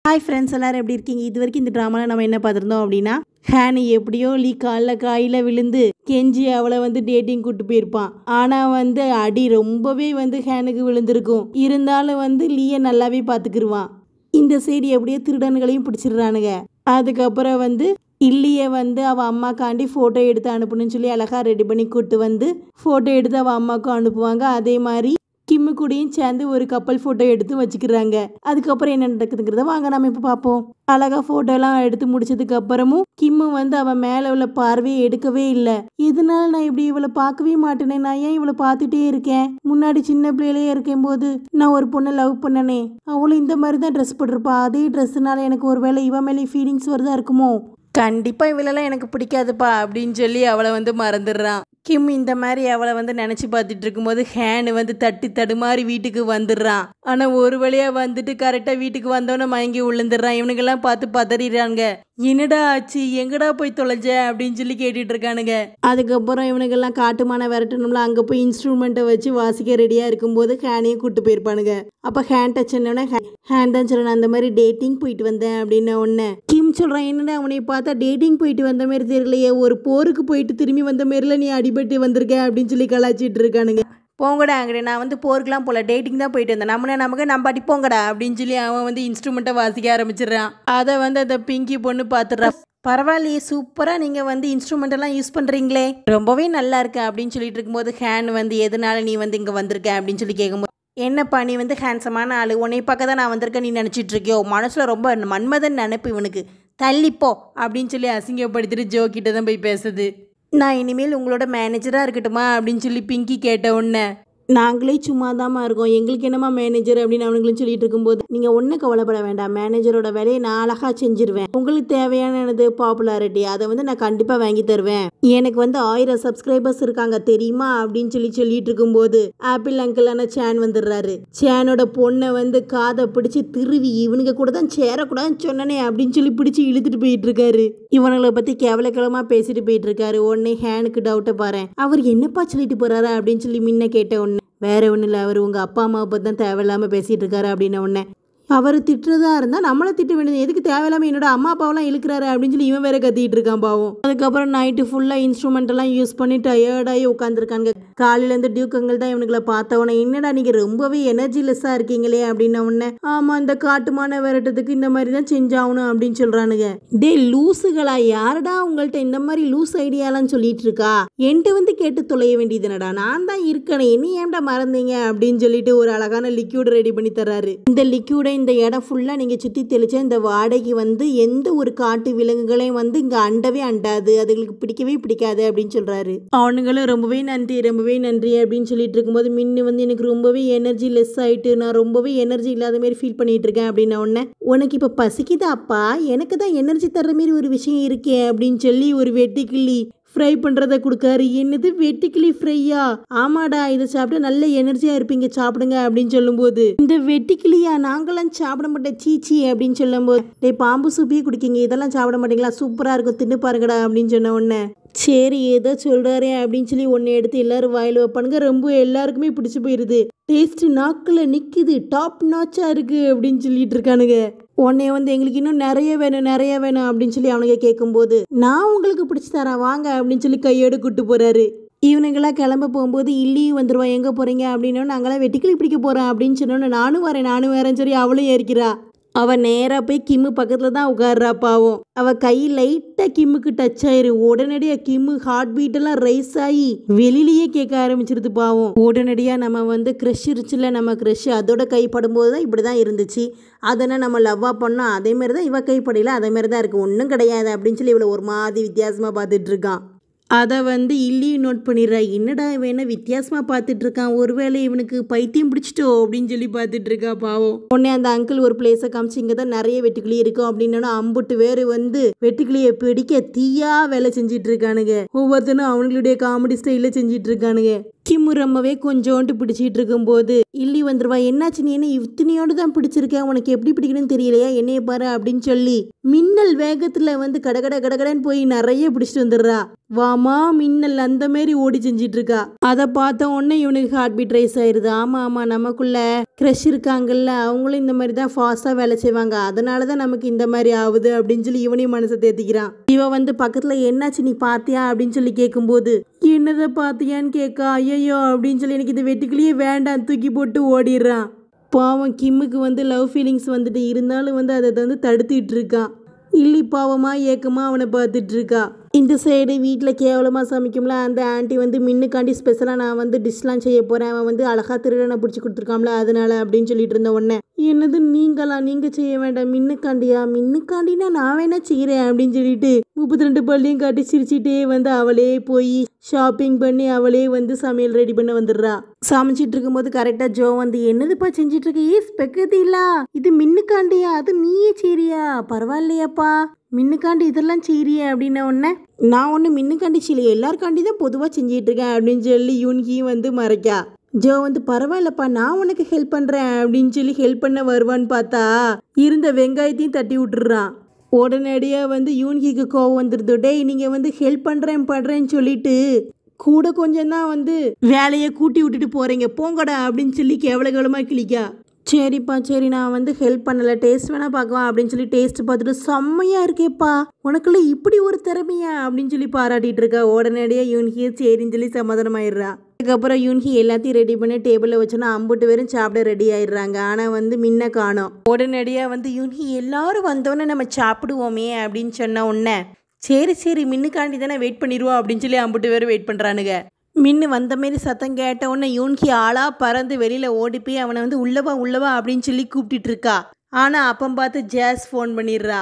Hi friends, எல்லோரும் எப்படி இருக்கீங்க? இது வரைக்கும் இந்த ட்ராமாவில் நம்ம என்ன பார்த்துருந்தோம் அப்படின்னா, ஹேனு எப்படியோ லீ காயில் விழுந்து கெஞ்சி அவளை டேட்டிங் கூட்டு போயிருப்பான். ஆனால் அடி ரொம்பவே ஹேனுக்கு விழுந்திருக்கும். இருந்தாலும் லீயை நல்லாவே பார்த்துக்கிருவான். இந்த சைடு எப்படியோ திருடன்களையும் பிடிச்சிடுறானுங்க. அதுக்கப்புறம் இல்லையே அவள் அம்மாக்காண்டி ஃபோட்டோ எடுத்து அனுப்பணும்னு சொல்லி அழகாக ரெடி பண்ணி கூட்டு ஃபோட்டோ எடுத்து அவள் அம்மாவுக்கும் அனுப்புவாங்க. அதே மாதிரி கிம்மு கூடயும் சேர்ந்து ஒரு கப்பல் ஃபோட்டோ எடுத்து வச்சுக்கிறாங்க. அதுக்கப்புறம் என்ன நடக்குதுங்கிறத வாங்க நம்ம இப்போ பார்ப்போம். அழகாக ஃபோட்டோலாம் எடுத்து முடிச்சதுக்கு அப்புறமும் கிம்மு அவன் மேலே உள்ள பார்வையை எடுக்கவே இல்லை. இதனால நான் இப்படி இவளை பார்க்கவே மாட்டேனே, நான் ஏன் இவளை பார்த்துட்டே இருக்கேன்? முன்னாடி சின்ன பிள்ளையிலேயே இருக்கும்போது நான் ஒரு பொண்ணை லவ் பண்ணனே, அவளும் இந்த மாதிரி தான் ட்ரெஸ் போட்டிருப்பா. அதே ட்ரெஸ்ஸுனால எனக்கு ஒரு வேளை இவன் மேலே ஃபீலிங்ஸ் வருதா இருக்குமோ? கண்டிப்பாக இவளெல்லாம் எனக்கு பிடிக்காதுப்பா அப்படின்னு சொல்லி அவளை மறந்துடுறான். கிம் இந்த மாதிரி அவளை நினச்சி பார்த்துட்டு இருக்கும்போது ஹேனு தட்டி தடுமாறி வீட்டுக்கு வந்துடுறான். ஆனால் ஒரு வழியாக கரெக்டாக வீட்டுக்கு வந்தோன்னே மயங்கி விழுந்துடுறான். இவனுங்கெல்லாம் பார்த்து பதறிடுறாங்க. என்னடா ஆச்சு, எங்கடா போய் தொலைஞ்ச அப்படின்னு சொல்லி கேட்டுட்டு இருக்கானுங்க. அதுக்கப்புறம் இவனுங்கெல்லாம் காட்டுமான விரட்டணும்ல, அங்கே போய் இன்ஸ்ட்ருமெண்ட்டை வச்சு வாசிக்க ரெடியாக இருக்கும்போது ஹேனையும் கூப்பிட்டு போயிருப்பானுங்க. அப்போ ஹேன் டச் என்னோடனே ஹேன் தான் சொல்லணும், அந்த மாதிரி டேட்டிங் போயிட்டு வந்தேன் அப்படின்னு ஒன்று. கிம் சொல்கிறான், என்னடா அவனை பார்த்தா டேட்டிங் போயிட்டு வந்த மாதிரி தெரியலையே, ஒரு போருக்கு போயிட்டு திரும்பி வந்த மாதிரில நீ அடிபட்டு வந்திருக்கேன் அப்படின்னு சொல்லி கலாச்சிட்டு இருக்கானுங்க. போங்கடா அங்கே, நான் போருக்கெலாம் போல, டேட்டிங் தான் போயிட்டு வந்தேன், நம்ம அடி போங்கடா அப்படின்னு சொல்லி அவன் இன்ஸ்ட்ருமெண்ட்டை வாசிக்க ஆரம்பிச்சிடுறான். அதை அந்த பிங்கி பொண்ணு பார்த்துடுறா. பரவாயில்லையே, சூப்பராக நீங்கள் இன்ஸ்ட்ருமெண்ட்டெல்லாம் யூஸ் பண்ணுறீங்களே, ரொம்பவே நல்லா இருக்கு அப்படின்னு சொல்லிட்டு இருக்கும்போது ஹேன் எதனால நீ இங்கே வந்திருக்க அப்படின்னு சொல்லி கேட்கும்போது, என்னப்பா நீ ஹேண்ட்ஸமான ஆள், உன்னை பார்க்க தான் நான் வந்திருக்கேன் நீ நினச்சிட்டு இருக்கியோ, மனசில் ரொம்ப மன்மதன் நினைப்பு இவனுக்கு, தள்ளிப்போ அப்படின்னு சொல்லி அசிங்கப்படுத்திட்டு ஜோ கிட்ட தான் போய் பேசுது. நான் இனிமேல் உங்களோட மேனேஜராக இருக்கட்டுமா அப்படின்னு சொல்லி பிங்கி கேட்ட உடனே, நாங்களே சும்மா தாம்மா இருக்கோம், எங்களுக்கு என்னம்மா மேனேஜர் அப்படின்னு அவனுங்களும் சொல்லிட்டு இருக்கும்போது, நீங்கள் ஒன்றும் கவலைப்பட வேண்டாம், மேனேஜரோட வேலையை நான் அழகாக செஞ்சிருவேன். உங்களுக்கு தேவையானது பாப்புலாரிட்டி, அதை நான் கண்டிப்பாக வாங்கி தருவேன். எனக்கு 1000 சப்ஸ்கிரைபர்ஸ் இருக்காங்க தெரியுமா அப்படின்னு சொல்லிட்டு இருக்கும்போது ஆப்பிள் அங்கிளான சேன் வந்துடுறாரு. சேனோட பொண்ணை காதை பிடிச்சி திருவி, இவனுங்க கூட தான் சேரக்கூடாதுன்னு சொன்னனே அப்படின்னு சொல்லி பிடிச்சி இழுத்துட்டு போயிட்டு இருக்காரு. இவனுங்களை பற்றி கேவலக்கிழமாக பேசிட்டு போயிட்டு இருக்காரு. உடனே ஹேனுக்கு டவுட்டை பாரு, அவர் என்னப்பா சொல்லிட்டு போறாரு அப்படின்னு சொல்லி முன்ன கேட்ட உடனே, வேற ஒன்றும் இல்லை, அவர் உங்கள் அப்பா அம்மாவை பற்றி தான் தேவையில்லாமல் பேசிகிட்டு இருக்காரு அப்படின்ன உடனே, அவர் திட்டுறதா இருந்தால் நம்மளை திட்ட வேண்டியது, எதுக்கு தேவையில்லாமல் என்னோட அம்மா அப்பாவெல்லாம் இழுக்கிறாரு அப்படின்னு சொல்லி இவன் வேற கத்திட்டு இருக்கான் பாவம். அதுக்கப்புறம் நைட்டு ஃபுல்லாக இன்ஸ்ட்ருமெண்ட்டெல்லாம் யூஸ் பண்ணி டயர்டாகி உட்காந்துருக்காங்க. காலையிலேருந்து டியூக்கங்கள் தான் இவனுங்களை பார்த்தவொடனே, என்னடா நீங்கள் ரொம்பவே எனர்ஜிலெஸ்ஸாக இருக்கீங்களே அப்படின்ன உடனே, ஆமாம் இந்த காட்டுமான விரட்டத்துக்கு இந்த மாதிரி தான் செஞ்சாகணும் அப்படின்னு சொல்கிறானுங்க. டே லூஸுகளா, யாரடா உங்கள்கிட்ட இந்த மாதிரி லூஸ் ஐடியாலாம் சொல்லிட்டு இருக்கா, என்கிட்ட கேட்டு தொலைய வேண்டியதுனடா, நான் தான் இருக்கேனே, நீ ஏன்டா மறந்தீங்க அப்படின்னு சொல்லிட்டு ஒரு அழகான லிக்யூட் ரெடி பண்ணி தர்றாரு. இந்த லிக்யூடை இந்த இடம் ஃபுல்லாக நீங்கள் சுற்றி தெளிச்ச இந்த வாடகைக்கு எந்த ஒரு காட்டு விலங்குகளையும் இங்கே அண்டவே அண்டாது, அதுங்களுக்கு பிடிக்கவே பிடிக்காது அப்படின்னு சொல்கிறாரு. அவனுங்களும் ரொம்பவே நன்றி அப்படின்னு சொல்லிட்டு இருக்கும்போது, மின்னு எனக்கு ரொம்பவே எனர்ஜி லெஸ் ஆகிட்டு, நான் ரொம்பவே எனர்ஜி இல்லாத மாதிரி ஃபீல் பண்ணிட்டு இருக்கேன் அப்படின்ன உடனே, உனக்கு இப்போ பசிக்குதா அப்பா, எனக்கு தான் எனர்ஜி தர்ற மாதிரி ஒரு விஷயம் இருக்கே அப்படின்னு சொல்லி ஒரு வெட்டிக்கிள்ளி ஃப்ரை பண்ணுறத கொடுக்காரு. என்னது வெட்டிக்கிளி ஃப்ரையா? ஆமாடா, இதை சாப்பிட்டு நல்ல எனர்ஜியாக இருப்பீங்க, சாப்பிடுங்க அப்படின்னு சொல்லும்போது, இந்த வெட்டிக்கிளியா, நாங்களாம் சாப்பிட மாட்டேன் சீச்சி அப்படின்னு சொல்லும்போது, டே பாம்பு சூப்பியே குடிக்கிங்க, இதெல்லாம் சாப்பிட மாட்டீங்களா, சூப்பராக இருக்கும், தின்னு பாருங்கடா அப்படின்னு சொன்ன உடனே, சரி ஏதோ சொல்கிறாரே அப்படின்னு சொல்லி ஒன்று எடுத்து எல்லாரும் வாயில் வைப்பானுங்க. ரொம்ப எல்லாருக்குமே பிடிச்சி போயிடுது. டேஸ்ட் நாக்கில் நிற்குது, டாப் நாச்சாக இருக்குது அப்படின்னு சொல்லிட்டு இருக்கானுங்க. உடனே எங்களுக்கு இன்னும் நிறைய வேணும் அப்படின்னு சொல்லி அவனுங்க கேட்கும்போது, நான் உங்களுக்கு பிடிச்சி தரேன் வாங்க அப்படின்னு சொல்லி கையோடு கூட்டு போகிறாரு. இவனுங்களாம் கிளம்ப போகும்போது இல்லியும் வந்துடுவா, எங்கே போகிறீங்க அப்படின்னா, நாங்களாம் வெட்டிக்கிளி பிடிக்க போகிறோம் அப்படின்னு சொன்னோன்னே, நானும் வரேன்னு சொல்லி அவளும் ஏற்கிறா. அவள் நேராக போய் கிம்மு பக்கத்தில் தான் உட்கார்றா பாவம். அவள் கை லைட்டாக கிம்முக்கு டச் ஆயிரு. உடனடியாக கிம்மு ஹார்ட் பீட்டெல்லாம் ரைஸ் ஆகி வெளியிலேயே கேட்க ஆரம்பிச்சிருது பாவம். உடனடியாக நம்ம க்ரஷ் இருச்சுல, நம்ம க்ரஷ் அதோட கைப்படும்போது தான் இப்படி தான் இருந்துச்சு, அதனால் நம்ம லவ்வாக பண்ணோம், அதேமாரி தான் இவள் கைப்படையில் அதேமாரி தான் இருக்குது, ஒன்றும் கிடையாது அப்படின்னு சொல்லி இவளை ஒரு மாதிரி வித்தியாசமாக பார்த்துட்டு இருக்கான். அதை இல்லியும் நோட் பண்ணிடுறா. என்னடா இவன் வித்தியாசமாக பார்த்துட்டு இருக்கான், ஒருவேளை இவனுக்கு பைத்தியம் பிடிச்சிட்டோ அப்படின்னு சொல்லி பார்த்துட்டு இருக்கா பாவம். உடனே அந்த அங்கிள் ஒரு பிளேஸை காமிச்சு, இங்கே தான் நிறைய வெட்டுக்கிளி இருக்கும் அப்படின்னா, அம்புட்டு வேறு வெட்டுக்கிளியை பிடிக்க தீயா வேலை செஞ்சிட்டு இருக்கானுங்க. ஒவ்வொருத்தனும் அவங்களுடைய காமெடி ஸ்டைலில் செஞ்சிட்டு இருக்கானுங்க. கிம்மு ரொம்பவே கொஞ்சோண்டு பிடிச்சிட்டு இருக்கும்போது இல்லி வந்துருவா. என்னாச்சு, நீ என்ன இத்தனையோடு தான் பிடிச்சிருக்க, உனக்கு எப்படி பிடிக்கணும்னு தெரியலையா, என்னைய பாரு அப்படின்னு சொல்லி மின்னல் வேகத்துல வந்து கடகடன்னு போய் நிறைய பிடிச்சிட்டு வந்துடுறா. வாமா மின்னல் அந்த மாரி ஓடி செஞ்சிட்டு இருக்கா. அதை பார்த்த உடனே இவனுக்கு ஹார்ட் பீட் ரைஸ் ஆயிருது. ஆமா நமக்குள்ள கிரஷ் இருக்காங்கல்ல, அவங்களும் இந்த மாதிரி தான் ஃபாஸ்டா வேலை செய்வாங்க, அதனாலதான் நமக்கு இந்த மாதிரி ஆகுது அப்படின்னு சொல்லி இவனையும் மனசை தேத்திக்கிறான். இவன் வந்து பக்கத்துல என்னாச்சு நீ பாத்தியா அப்படின்னு சொல்லி கேட்கும்போது என்னதை பாத்தியான்னு கேட்கா. ஐயோ அப்படின்னு சொல்லி எனக்கு இந்த வெட்டுக்கிளியே வேண்டாம் தூக்கி போட்டு ஓடிடுறான். பாவம் கிம்முக்கு வந்து லவ் ஃபீலிங்ஸ் வந்துட்டு இருந்தாலும் வந்து அதை வந்து தடுத்துட்டு இருக்கான். இல்லி பாவமா ஏக்கமா அவனை பார்த்துட்டு இருக்கா. இந்த சைடு வீட்டில் கேவலமாக சமைக்கும்ல அந்த ஆண்டி வந்து மின்னுக்காண்டி ஸ்பெஷலாக நான் வந்து டிஷ்லாம் செய்ய போகிறேன், அவன் வந்து அழகா திருடனை பிடிச்சி கொடுத்துருக்காம்ல அதனால அப்படின்னு சொல்லிட்டு இருந்த உடனே என்னது நீங்கள் செய்ய வேண்டாம், மின்னுக்காண்டினா நான் வேணா செய்கிறேன் அப்படின்னு சொல்லிட்டு 32 பள்ளியும் காட்டி சிரிச்சிட்டே வந்து அவளே போய் ஷாப்பிங் பண்ணி அவளே வந்து சமையல் ரெடி பண்ண வந்துடுறா. சமைச்சிட்டு இருக்கும்போது கரெக்டாக ஜோ வந்து என்னதுப்பா செஞ்சிட்டு இருக்க, ஸ்பெக்கத்திலா இது மின்னுக்காண்டியா, அது நீயே செய்றியா, பரவாயில்லையாப்பா மின்னுக்காண்டி இதெல்லாம் செய்றிய அப்படின்ன உடனே நான் ஒன்று மின்னுக்காண்டி செய்யலையே, எல்லாருக்காண்டி தான் பொதுவாக செஞ்சிட்டு இருக்கேன் அப்படின்னு சொல்லி யூன்கியும் வந்து மறைக்கா. ஜோ வந்து பரவாயில்லப்பா நான் உனக்கு ஹெல்ப் பண்ணுறேன் அப்படின்னு சொல்லி ஹெல்ப் பண்ண வருவான்னு பார்த்தா இருந்த வெங்காயத்தையும் தட்டி விட்டுறான். உடனடியாக வந்து யூன்கிக்கு கோவம் வந்துடுது. டேய் நீங்கள் வந்து ஹெல்ப் பண்ணுறேன்னு சொல்லிட்டு கூட கொஞ்சம் தான் வந்து வேலையை கூட்டி விட்டுட்டு போகிறீங்க, போங்கடா அப்படின்னு சொல்லி கேவலமாக கிளிக்கா. சரிப்பா சரி நான் வந்து ஹெல்ப் பண்ணலை, டேஸ்ட் வேணா பார்க்கலாம் அப்படின்னு சொல்லி டேஸ்ட் பார்த்துட்டு செம்மையா இருக்கேப்பா, உனக்குள்ள இப்படி ஒரு திறமையா அப்படின்னு சொல்லி பாராட்டிட்டு இருக்கா. உடனடியாக யூன்ஹியை சரின்னு சொல்லி சமாதானமாயிடுறா. அதுக்கப்புறம் யூன்ஹி எல்லாத்தையும் ரெடி பண்ணி டேபிளில் வச்சோன்னா அம்புட்டு பேரும் சாப்பிட ரெடி ஆயிடுறாங்க. ஆனால் வந்து முன்ன காணோம். உடனடியாக வந்து யூன்ஹி எல்லாரும் வந்தோடனே நம்ம சாப்பிடுவோமே அப்படின்னு சொன்ன உடனே சரி மின்னுக்காண்டி தானே வெயிட் பண்ணிடுவோம் அப்படின்னு சொல்லி அம்புட்டு பேரும் வெயிட் பண்ணுறானுங்க. மின்னு வந்த மாரி சத்தம் கேட்ட உடனே யூன்ஹி ஆளாக பறந்து வெளியில் ஓடி போய் அவனை வந்து உள்ளவா அப்படின்னு சொல்லி கூப்பிட்டுட்டு இருக்கா. ஆனால் அப்போ பார்த்து ஜாஸ் ஃபோன் பண்ணிடுறா.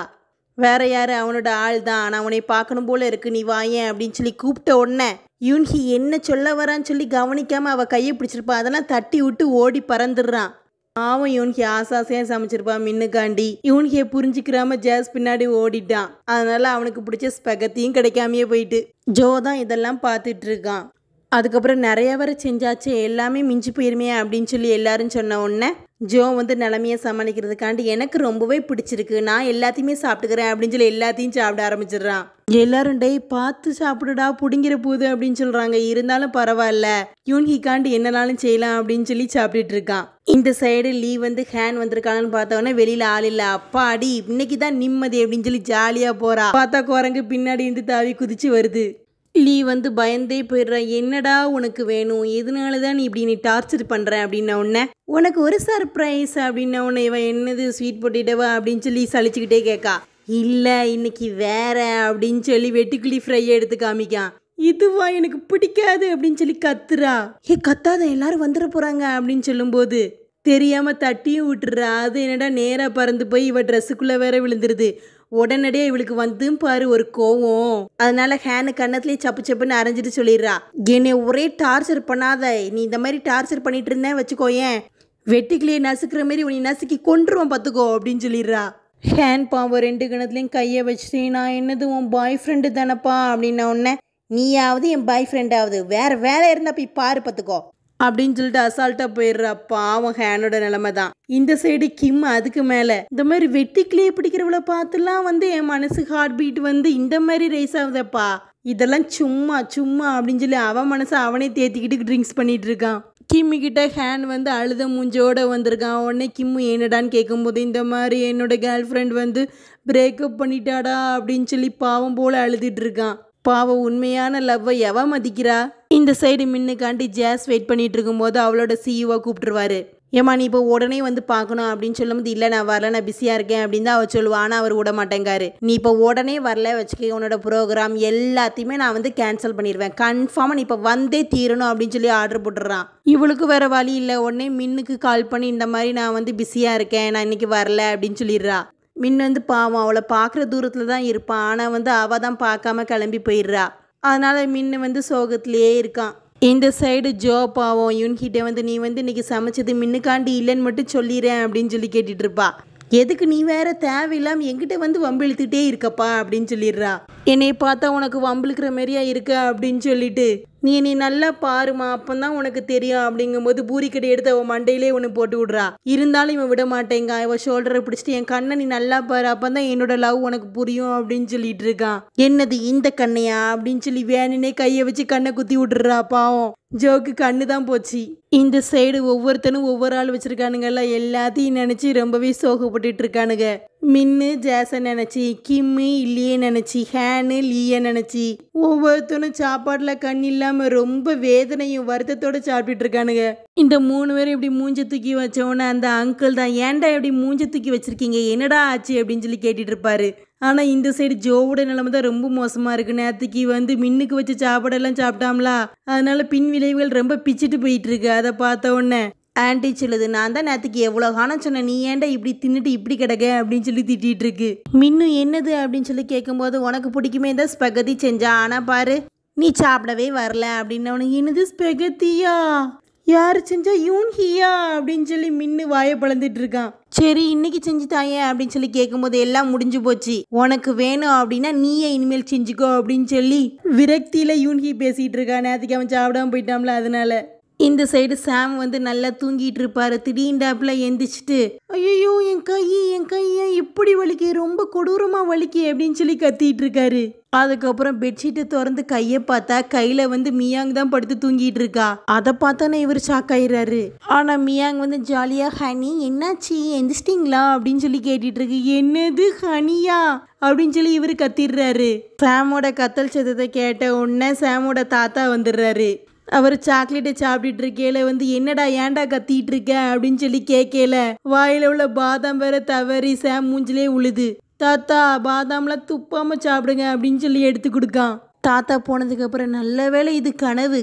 வேற யார், அவனோட ஆள் தான், ஆனால் அவனை பார்க்கணும் போல இருக்கு, நீ வாயேன் அப்படின்னு சொல்லி கூப்பிட்ட உடனே யூன்ஹி என்ன சொல்ல வரான்னு சொல்லி கவனிக்காமல் அவள் கையை பிடிச்சிருப்பா. அதெல்லாம் தட்டி விட்டு ஓடி பறந்துடுறான். அவன் யூன்ஹி ஆசாசையாக சமைச்சிருப்பான் மின்னுக்காண்டி. யூன்ஹியை புரிஞ்சிக்கிறாம ஜாஸ் பின்னாடி ஓடிட்டான். அதனால அவனுக்கு பிடிச்ச ஸ்பெகத்தையும் கிடைக்காமையே போயிட்டு ஜோ தான் இதெல்லாம் பார்த்துட்டு இருக்கான். அதுக்கப்புறம் நிறைய வரை செஞ்சாச்சு, எல்லாமே மிஞ்சி போயிருமே அப்படின்னு சொல்லி எல்லாரும் சொன்ன உடனே ஜோ வந்து நிலமையை சமாளிக்கிறதுக்காண்டி எனக்கு ரொம்பவே பிடிச்சிருக்கு, நான் எல்லாத்தையுமே சாப்பிட்டுக்கிறேன் அப்படின்னு சொல்லி எல்லாத்தையும் சாப்பிட ஆரம்பிச்சிடுறான். எல்லாரும் டேய் பார்த்து சாப்பிடுடா புடிங்கிற போகுது அப்படின்னு சொல்கிறாங்க. இருந்தாலும் பரவாயில்ல யூன்ஹிக்காண்டி என்னனாலும் செய்யலாம் அப்படின்னு சொல்லி சாப்பிட்டுட்டு இருக்கான். இந்த சைடு லீ வந்து ஹேன் வந்திருக்கான்னு பார்த்தோன்னே வெளியில் ஆள் இல்லை. அப்பா அடி இன்னைக்கு தான் நிம்மதி அப்படின்னு சொல்லி ஜாலியாக போகிறா. பார்த்தா குரங்கு பின்னாடி இருந்து தாவி குதிச்சு வருது. லீ வந்து பயந்தே போயிடுற. என்னடா உனக்கு வேணும், எதனால தான் நீ டார்ச்சர் பண்ணுற அப்படின்ன உடனே உனக்கு ஒரு சர்ப்ரைஸ் அப்படின்ன உடனே இவன் என்னது ஸ்வீட் பொட்டேட்டோவா அப்படின்னு சொல்லி சலிச்சுக்கிட்டே கேட்கா. இல்லை இன்னைக்கு வேற அப்படின்னு சொல்லி வெட்டுக்கிளி ஃப்ரையை எடுத்து காமிக்கான். இதுவா எனக்கு பிடிக்காது அப்படின்னு சொல்லி கத்துறா. கத்தாத எல்லாரும் வந்துட போகிறாங்க அப்படின்னு சொல்லும்போது தெரியாமல் தட்டியும் விட்டுறா. அது என்னடா நேராக பறந்து போய் இவ ட்ரெஸ்ஸுக்குள்ளே வேற விழுந்துருது. உடனடியே இவளுக்கு வந்தும் பாரு ஒரு கோவம். அதனால ஹேனு கண்ணத்துலேயே சப்புன்னு அரைஞ்சிட்டு சொல்லிடுறா. என்னை ஒரே டார்ச்சர் பண்ணாத, நீ இந்த மாதிரி டார்ச்சர் பண்ணிட்டு இருந்தேன் வச்சுக்கோயேன், வெட்டிக்கிளியே நசுக்கிற மாதிரி உன்னை நசுக்கி கொன்றுவோம் பார்த்துக்கோ அப்படின்னு சொல்லிடுறா. ஹேன் பாவம் 2 கணத்துலையும் கையை வச்சுட்டு நான் என்னது உன் பாய் ஃப்ரெண்டு தானப்பா அப்படின்ன உடனே நீயாவது என் பாய் ஃப்ரெண்டாவது வேற வேலை இருந்தா போய் பாரு பார்த்துக்கோ அப்படின்னு சொல்லிட்டு அசால்ட்டாக போயிடுறா. பாவம் ஹேனோட நிலைமை தான். இந்த சைடு கிம் அதுக்கு மேலே இந்த மாதிரி வெட்டிக்கிளியே பிடிக்கிறவளை பார்த்துலாம் வந்து என் மனசு ஹார்ட் பீட் வந்து இந்த மாதிரி ரைஸ் ஆகுதப்பா, இதெல்லாம் சும்மா அப்படின்னு சொல்லி அவன் மனசை அவனே தேத்திக்கிட்டு ட்ரிங்க்ஸ் பண்ணிட்டு இருக்கான். கிம்மி கிட்ட ஹேன் வந்து அழுத மூஞ்சோட வந்திருக்கான். உடனே கிம்மு என்னடான்னு கேட்கும்போது இந்த மாதிரி என்னோட கேர்ள் ஃப்ரெண்ட் வந்து பிரேக்கப் பண்ணிட்டாடா அப்படின்னு சொல்லி பாவம் போல அழுதுட்டு இருக்கான். பாவம் உண்மையான லவ்வை எவ மதிக்கிறா. இந்த சைடு மின்னுக்காண்டி ஜாஸ் வெயிட் பண்ணிட்டு இருக்கும்போது அவளோட சிஇஓ கூப்பிட்டுருவாரு. ஏமா நீ இப்போ உடனே வந்து பார்க்கணும் அப்படின்னு சொல்லும்போது இல்லை நான் வரல, நான் பிஸியாக இருக்கேன் அப்படின்னு தான் அவர் சொல்லுவா. ஆனால் அவர் விட மாட்டேங்காரு. நீ இப்போ உடனே வரல வச்சுக்க, உன்னோட ப்ரோக்ராம் எல்லாத்தையுமே நான் வந்து கேன்சல் பண்ணிடுவேன், கன்ஃபார்மாக நீ இப்போ வந்தே தீரணும் அப்படின்னு சொல்லி ஆர்டர் போட்டுடுறான். இவளுக்கு வேற வழி இல்லை. உடனே மின்னுக்கு கால் பண்ணி இந்த மாதிரி நான் வந்து பிஸியாக இருக்கேன், நான் இன்னைக்கு வரல அப்படின்னு சொல்லிடுறா. மின் வந்து பாவம் அவளை பார்க்குற தூரத்தில் தான் இருப்பான். ஆனால் வந்து அவள் தான் பார்க்காம கிளம்பி போயிடுறா. அதனால் மின்னு வந்து சோகத்திலேயே இருக்கான். இந்த சைடு ஜோ பாவம் யூன்கிட்ட வந்து நீ வந்து இன்னைக்கு சமைச்சது மின்னுக்காண்டி இல்லைன்னு மட்டும் சொல்லிடுறேன் அப்படின்னு சொல்லி கேட்டுட்டு இருப்பா. எதுக்கு நீ வேற தேவையில்லாமல் என்கிட்ட வந்து வம்பு இழுத்துக்கிட்டே இருக்கப்பா அப்படின்னு சொல்லிடுறா. என்னை பார்த்தா உனக்கு வம்பிழுக்கிற மாதிரியா இருக்க அப்படின்னு சொல்லிட்டு நீ நல்லா பாருமா அப்பந்தான் உனக்கு தெரியும் அப்படிங்கும்போது பூரிக்கடை எடுத்து அவன் மண்டையிலே ஒன்று போட்டு விடுறா. இருந்தாலும் இவன் விட மாட்டேங்க. அவன் ஷோல்டரை பிடிச்சிட்டு என் கண்ணை நீ நல்லா பாரு அப்பந்தான் என்னோட லவ் உனக்கு புரியும் அப்படின்னு சொல்லிட்டு இருக்கான். என்னது இந்த கண்ணையா அப்படின்னு சொல்லி வேணுனே கையை வச்சு கண்ணை குத்தி விட்டுறா. பாவம் ஜோக்கு கண்ணு தான் போச்சு. இந்த சைடு ஒவ்வொருத்தனும் ஒவ்வொரு ஆள் வச்சிருக்கானுங்கல்ல, எல்லாத்தையும் நினைச்சு ரொம்பவே சோகப்பட்டு இருக்கானுங்க. மின்னு ஜேசன் நினைச்சி, கிம்மு இல்லையே நினைச்சி, ஹேனு லீய நினைச்சி, ஒவ்வொருத்தனும் சாப்பாடுல கண் இல்லாம ரொம்ப வேதனையும் வருத்தத்தோட சாப்பிட்டுட்டு இருக்கானுங்க. இந்த 3 பேரும் இப்படி மூஞ்ச தூக்கி வச்சவன அந்த அங்கிள் தான் ஏன்டா இப்படி மூஞ்ச தூக்கி வச்சிருக்கீங்க என்னடா ஆச்சு அப்படின்னு சொல்லி கேட்டுட்டு இருப்பாரு. ஆனால் இந்த சைடு ஜோவோட நிலைமை தான் ரொம்ப மோசமாக இருக்குது. நேற்றுக்கு மின்னுக்கு வச்சு சாப்பாடெல்லாம் சாப்பிட்டாம்லா, அதனால பின் விளைவுகள் ரொம்ப பிச்சுட்டு போயிட்டு இருக்கு. அதை பார்த்த உடனே ஆன்டி சொல்லுது, நான் தான் நேற்றுக்கு எவ்வளோ காணம் சொன்னேன், நீ ஏன்டா இப்படி தின்னுட்டு இப்படி கிடக்க அப்படின்னு சொல்லி திட்டிகிட்டு இருக்கு. மின்னு என்னது அப்படின்னு சொல்லி கேட்கும்போது உனக்கு பிடிக்குமே தான் ஸ்பெகதி செஞ்சா, ஆனால் பாரு நீ சாப்பிடவே வரல அப்படின்னு. அவனுக்கு என்னது ஸ்பெகத்தியா, யார் செஞ்சா யூன்ஹியா அப்படின்னு சொல்லி மின்னு வாயை பழந்துட்டு இருக்கான். சரி இன்னைக்கு செஞ்சு தாயே அப்படின்னு சொல்லி கேட்கும்போது எல்லாம் முடிஞ்சு போச்சு, உனக்கு வேணும் அப்படின்னா நீயே இனிமேல் செஞ்சுக்கோ அப்படின்னு சொல்லி விரக்தியில யூன்ஹி பேசிட்டு இருக்கான். நேற்றுக்கு அவன் சாப்பிடாம போயிட்டான்ல அதனால. இந்த சைடு சாம் நல்லா தூங்கிட்டு இருப்பாரு. திடீர்னு எந்திரிச்சிட்டு ஐயோ என் கையை எப்படி வலிக்கு, ரொம்ப கொடூரமா வலிக்கு அப்படின்னு சொல்லி கத்திட்டு இருக்காரு. அதுக்கப்புறம் பெட்ஷீட்டை திறந்து கையை பார்த்தா கையில மியாங் தான் படுத்து தூங்கிட்டு இருக்கா. அதை பார்த்தானே இவர் ஷாக் ஆயிடுறாரு. ஆனா மியாங் ஜாலியா ஹனி என்னாச்சு எந்திரிச்சிட்டிங்களா அப்படின்னு சொல்லி கேட்டுட்டு இருக்கு. என்னது ஹனியா அப்படின்னு சொல்லி இவரு கத்திடுறாரு. சாமோட கத்தல் சத்தத்தை கேட்ட உடனே சாமோட தாத்தா வந்துடுறாரு. அவர் சாக்லேட்டை சாப்பிட்டுட்டு இருக்கையில என்னடா ஏன்டா கத்திட்டு இருக்க அப்படின்னு சொல்லி கேட்கல. வாயில உள்ள பாதாம் வேற தவறி சாம் மூஞ்சிலே உழுது. தாத்தா பாதாம்லாம் துப்பாம சாப்பிடுங்க அப்படின்னு சொல்லி எடுத்து கொடுக்கான். தாத்தா போனதுக்கு அப்புறம் நல்ல வேளை இது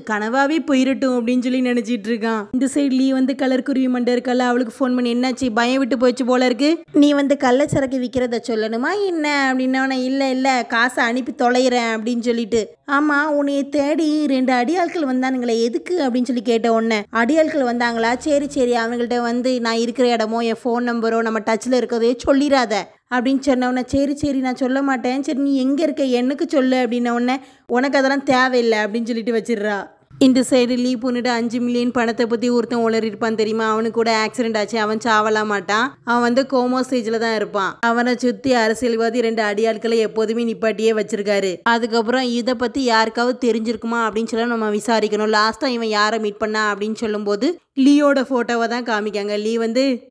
கனவாவே போயிடட்டும் அப்படின்னு சொல்லி நினைச்சிட்டு இருக்கான். இந்த சைடு லீ கலர் குருவி மண்டை இருக்கல, அவளுக்கு ஃபோன் பண்ணி என்னாச்சு பயம் விட்டு போச்சு போல இருக்கு, நீ கள்ளச்சரக்கு விற்கிறத சொல்லணுமா என்ன அப்படின்னா, இல்லை காசை அனுப்பி தொலைகிறேன் அப்படின்னு சொல்லிட்டு. ஆமா உன்னைய தேடி 2 அடியாட்கள் வந்தானுங்களே எதுக்கு அப்படின்னு சொல்லி கேட்ட உடனே, அடியாட்கள் வந்தாங்களா, சரி அவங்கள்ட்ட நான் இருக்கிற இடமோ என் ஃபோன் நம்பரோ நம்ம டச்சில் இருக்கிறதே சொல்லிடாத அப்படின்னு சொன்னவுடனே, சரி நான் சொல்ல மாட்டேன், சரி நீ எங்கே இருக்க எனக்கு சொல்லு அப்படின்ன உடனே, உனக்கு அதெல்லாம் தேவையில்லை அப்படின்னு சொல்லிட்டு வச்சிடுறா. இந்த சைடு லீ பொண்ணுட்டு 5 மில்லியன் பணத்தை பற்றி ஒருத்தன் உளறிருப்பான் தெரியுமா. அவனுக்கு கூட ஆக்சிடென்ட் ஆச்சு, அவன் சாவலாம் மாட்டான், அவன் கோமோ ஸ்டேஜில் தான் இருப்பான். அவனை சுற்றி அரசியல்வாதி 2 அடியாட்களை எப்போதுமே நிப்பாட்டியே வச்சிருக்காரு. அதுக்கப்புறம் இதை பற்றி யாருக்காவது தெரிஞ்சிருக்குமா அப்படின்னு சொல்லி நம்ம விசாரிக்கணும். லாஸ்ட்டாக இவன் யாரை மீட் பண்ணா அப்படின்னு சொல்லும்போது லீயோட ஃபோட்டோவை தான் காமிக்காங்க. லீ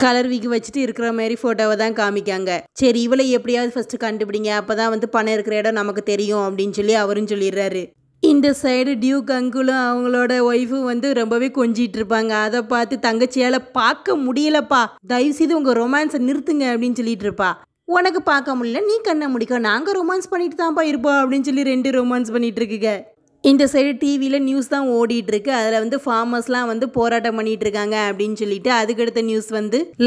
கலர் விக்கு வச்சுட்டு இருக்கிற மாதிரி ஃபோட்டோவை தான் காமிக்காங்க. சரி இவளை எப்படியாவது ஃபர்ஸ்ட் கண்டுபிடிங்க, அப்போதான் பணம் இருக்கிற இடம் நமக்கு தெரியும் அப்படின்னு சொல்லி அவரும் சொல்லிடுறாரு. இந்த சைடு டியூக் அங்குளும் அவங்களோட ஒய்ஃபும் ரொம்பவே கொஞ்சிட்டு இருப்பாங்க. அதை பார்த்து தங்கச்சியால் பார்க்க முடியலப்பா, தயவுசெய்து உங்கள் ரொமான்ஸை நிறுத்துங்க அப்படின்னு சொல்லிட்டு இருப்பா. உனக்கு பார்க்க முடியல நீ கண்ணை முடிக்க, நாங்கள் ரொமான்ஸ் பண்ணிட்டு தான்ப்பா இருப்போம் அப்படின்னு சொல்லி 2 ரொமான்ஸ் பண்ணிட்டு இருக்குங்க. இந்த சைடு டிவியில் நியூஸ் தான் ஓடிட்டு இருக்கு. அதில் ஃபார்மர்ஸ்லாம் போராட்டம் பண்ணிட்டு இருக்காங்க அப்படின்னு சொல்லிட்டு. அதுக்கடுத்த நியூஸ்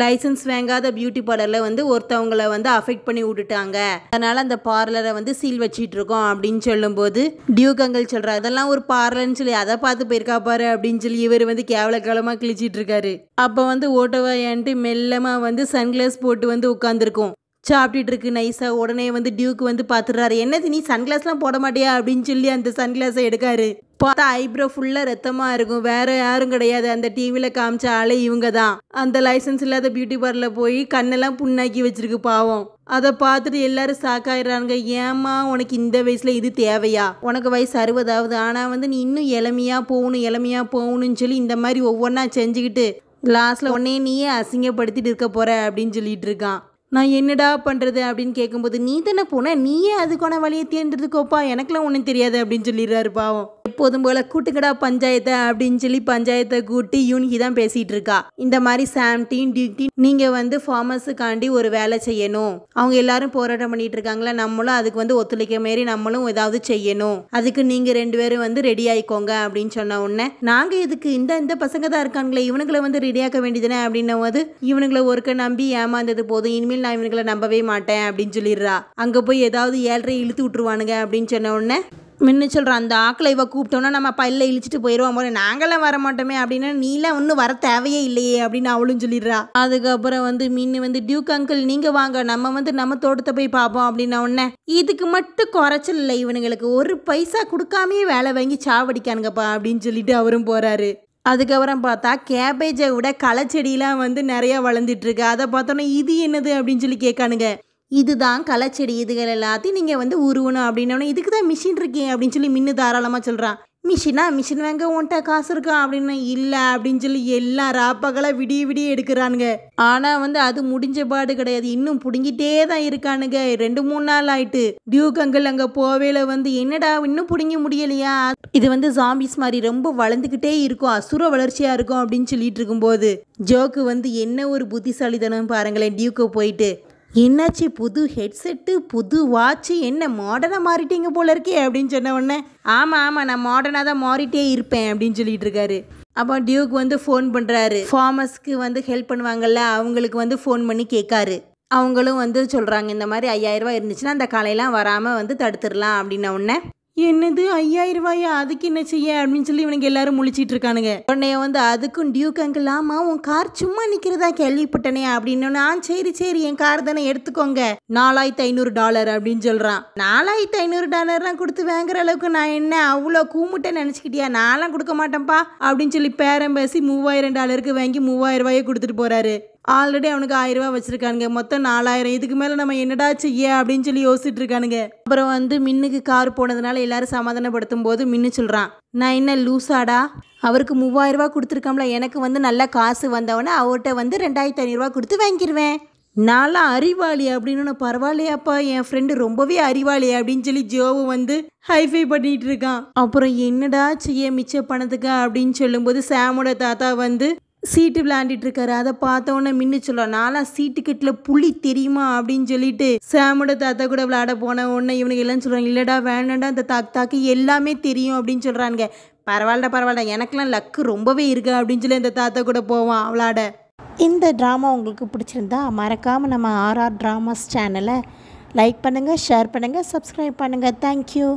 லைசன்ஸ் வாங்காத பியூட்டி பார்லரில் ஒருத்தவங்களை அஃபெக்ட் பண்ணி விட்டுட்டாங்க, அதனால அந்த பார்லரை சீல் வச்சிட்டு இருக்கோம் அப்படின்னு சொல்லும்போது டியூக் அங்கிள் சொல்றாரு, அதெல்லாம் ஒரு பார்லர்னு சொல்லி அதை பார்த்து போயிருக்கா பாரு அப்படின்னு சொல்லி இவர் கேவலக்காலமாக கிழிச்சிட்டு இருக்காரு. அப்போ ஓட்டோவா ஏன்ட்டு மெல்லமாக சன்கிளாஸ் போட்டு உட்காந்துருக்கோம் சாப்பிட்டுட்டு இருக்கு நைஸா. உடனே டியூக் பார்த்துடுறாரு, என்னது நீ சன்கிளாஸ்லாம் போட மாட்டியா அப்படின்னு சொல்லி அந்த சன்கிளாஸை எடுக்காரு. பார்த்தா ஐப்ரோ ஃபுல்லாக ரத்தமாக இருக்கும், வேற யாரும் கிடையாது, அந்த டிவியில் காமிச்ச ஆளே இவங்க தான். அந்த லைசன்ஸ் இல்லாத பியூட்டி பார்லரில் போய் கண்ணெல்லாம் புண்ணாக்கி வச்சிருக்கு பாவம். அதை பார்த்துட்டு எல்லாரும் சாக்காயிடுறாங்க. ஏமா உனக்கு இந்த வயசில் இது தேவையா, உனக்கு வயசு 60 ஆனால் நீ இன்னும் இளமையாக போகணும்னு சொல்லி இந்த மாதிரி ஒவ்வொன்றா செஞ்சுக்கிட்டு லாஸ்ட்டில் உடனே நீயே அசிங்கப்படுத்திட்டு இருக்க போற அப்படின்னு சொல்லிட்டு இருக்கான். நான் என்னடா பண்ணுறது அப்படின்னு கேட்கும்போது, நீ தானே போன நீயே அதுக்கான வழியை தேர்ந்தெடுத்துக்கோப்பா, எனக்குலாம் ஒன்றும் தெரியாது அப்படின்னு சொல்லிடுறாரு பாவம். எப்போதும் போல கூட்டுக்கடா பஞ்சாயத்தை அப்படின்னு சொல்லி பஞ்சாயத்தை கூட்டி யூன்ஹி தான் பேசிட்டு இருக்கா. இந்த மாதிரி சாம் டீம் டியூக் டீம் நீங்கள் ஃபார்மர்ஸுக்காண்டி ஒரு வேலை செய்யணும், அவங்க எல்லாரும் போராட்டம் பண்ணிட்டு இருக்காங்களா, நம்மளும் அதுக்கு ஒத்துழைக்க மாரி நம்மளும் ஏதாவது செய்யணும், அதுக்கு நீங்கள் 2 பேரும் ரெடி ஆயிக்கோங்க அப்படின்னு சொன்ன உடனே, நாங்கள் இதுக்கு இந்த பசங்க தான் இருக்காங்களே இவனுங்களை ரெடியாக்க வேண்டியதுனே அப்படின்னும் போது, இவனுங்களை ஒருக்க நம்பி ஏமாந்தது போதும், இனிமேல் நான் இவனுங்களை நம்பவே மாட்டேன் அப்படின்னு சொல்லிடுறா. அங்கே போய் ஏதாவது 7:30 இழுத்து விட்டுருவானுங்க அப்படின்னு சொன்ன உடனே மின்னு சொல்கிறான், அந்த ஆக்களை இவ கூப்பிட்டோன்னா நம்ம பல்ல இழிச்சிட்டு போயிடுவோம் போல, நாங்களாம் வர மாட்டோமே அப்படின்னா நீலாம் ஒன்றும் வர தேவையே இல்லையே அப்படின்னு அவளும் சொல்லிடுறா. அதுக்கப்புறம் வந்து மின்னு வந்து டியூக் அங்கிள் நீங்கள் வாங்க, நம்ம வந்து நம்ம தோட்டத்தை போய் பார்ப்போம் அப்படின்னா உடனே இதுக்கு மட்டும் குறைச்சல் இல்லை, இவனுங்களுக்கு ஒரு பைசா கொடுக்காமையே வேலை வாங்கி சாவடிக்கானுங்கப்பா அப்படின்னு சொல்லிட்டு அவரும் போகிறாரு. அதுக்கப்புறம் பார்த்தா கேபேஜை விட களைச்செடியெலாம் வந்து நிறையா வளர்ந்துட்டுருக்கு. அதை பார்த்தோன்னா இது என்னது அப்படின்னு சொல்லி கேட்கானுங்க. இதுதான் களைச்செடி, இதுகள் எல்லாத்தையும் நீங்கள் வந்து உருவணும் அப்படின்னோடனே இதுக்கு தான் மிஷின் இருக்கே அப்படின்னு சொல்லி மின்னு தாராளமாக சொல்கிறான். மிஷின் வாங்க உன்ட்ட காசு இருக்கா அப்படின்னா இல்லை அப்படின்னு சொல்லி எல்லா ராப்பகலாக விடிய விடிய எடுக்கிறானுங்க. ஆனால் வந்து அது முடிஞ்ச பாடு கிடையாது, இன்னும் பிடுங்கிட்டே தான் இருக்கானுங்க. 2-3 நாள் ஆயிட்டு. டியூக் அங்கிள் அங்கே போவேல வந்து என்னடா இன்னும் பிடுங்க முடியலையா, இது வந்து ஜாம்பிஸ் மாதிரி ரொம்ப வளர்ந்துக்கிட்டே இருக்கும், அசுர வளர்ச்சியாக இருக்கும் அப்படின்னு சொல்லிட்டு இருக்கும்போது ஜோக்கு வந்து என்ன ஒரு புத்திசாலித்தனம் பாருங்களேன். டியூக்கு போயிட்டு என்னாச்சு, புது ஹெட்செட்டு, புது வாட்ச்சு, என்ன மாடர்னாக மாறிட்டீங்க போல இருக்கே அப்படின்னு சொன்ன உடனே ஆமாம் நான் மாடர்னாக தான் மாறிட்டே இருப்பேன் அப்படின்னு சொல்லிட்டு இருக்காரு. அப்போ டியூக் வந்து ஃபோன் பண்ணுறாரு. ஃபார்மர்ஸ்க்கு வந்து ஹெல்ப் பண்ணுவாங்கள்ல, அவங்களுக்கு வந்து ஃபோன் பண்ணி கேட்காரு. அவங்களும் வந்து சொல்கிறாங்க இந்த மாதிரி 5000 ரூபாய் இருந்துச்சுன்னா அந்த கலையெல்லாம் வராமல் வந்து தடுத்துடலாம் அப்படின்ன உடனே என்னது 5000 ரூபாயா, அதுக்கு என்ன செய்ய அப்படின்னு சொல்லி இவனுக்கு எல்லாரும் முழிச்சிட்டு இருக்கானுங்க. உடனே வந்து அதுக்கும் டியூக் அங்கிள் ஆமாம் உன் கார் சும்மா நிற்கிறதா கேள்விப்பட்டனே அப்படின்னு சரி என் கார் தானே எடுத்துக்கோங்க, $4500 அப்படின்னு சொல்கிறான். $4500 கொடுத்து வாங்குற அளவுக்கு நான் என்ன அவ்வளோ கூமுட்டை நினச்சிக்கிட்டியா, நான்லாம் கொடுக்க மாட்டேன்ப்பா அப்படின்னு சொல்லி பேரம் பேசி $3000 வாங்கி 3000 ரூபாயை கொடுத்துட்டு போகிறாரு. ஆல்ரெடி அவனுக்கு 1000 ரூபா வச்சுருக்கானுங்க, மொத்தம் 4000. இதுக்கு மேலே நம்ம என்னடா செய்ய அப்படின்னு சொல்லி யோசிச்சுட்டு இருக்கானுங்க. அப்புறம் வந்து மின்னுக்கு கார் போனதுனால எல்லாரும் சமாதானப்படுத்தும் போது மின்னு சொல்கிறான், நான் என்ன லூசாடா, அவருக்கு 3000 ரூபா கொடுத்துருக்காம்ல, எனக்கு வந்து நல்ல காசு வந்தவொடனே அவர்கிட்ட வந்து 2500 ரூபா கொடுத்து வாங்கிடுவேன், நான்லாம் அறிவாளி அப்படின்னு. பரவாயில்லையாப்பா, என் ஃப்ரெண்டு ரொம்பவே அறிவாளி அப்படின்னு சொல்லி ஜோவும் வந்து ஹைஃபை பண்ணிட்டு இருக்கான். அப்புறம் என்னடா செய்ய மிச்ச பணத்துக்கு அப்படின்னு சொல்லும்போது சாமோட தாத்தா வந்து சீட்டு விளையாண்டுட்டு இருக்காரு. அதை பார்த்தோன்னே மின்னு சொல்லுவான், நான்லாம் சீட்டு கட்டில் புளி தெரியுமா அப்படின்னு சொல்லிட்டு சாமோட தாத்தா கூட விளையாட போன உடனே இவனுக்கு எல்லாம் சொல்கிறாங்க, இல்லைடா வேண்டாண்டா, இந்த தாக்கு எல்லாமே தெரியும் அப்படின்னு சொல்கிறானுங்க. பரவாயில்ல எனக்கெல்லாம் லக்கு ரொம்பவே இருக்கு அப்படின்னு சொல்லி அந்த தாத்தா கூட போவான் விளையாட. இந்த ட்ராமா உங்களுக்கு பிடிச்சிருந்தா மறக்காமல் நம்ம RR டிராமாஸ் சேனலை லைக் பண்ணுங்கள், ஷேர் பண்ணுங்கள், சப்ஸ்கிரைப் பண்ணுங்கள். தேங்க்யூ.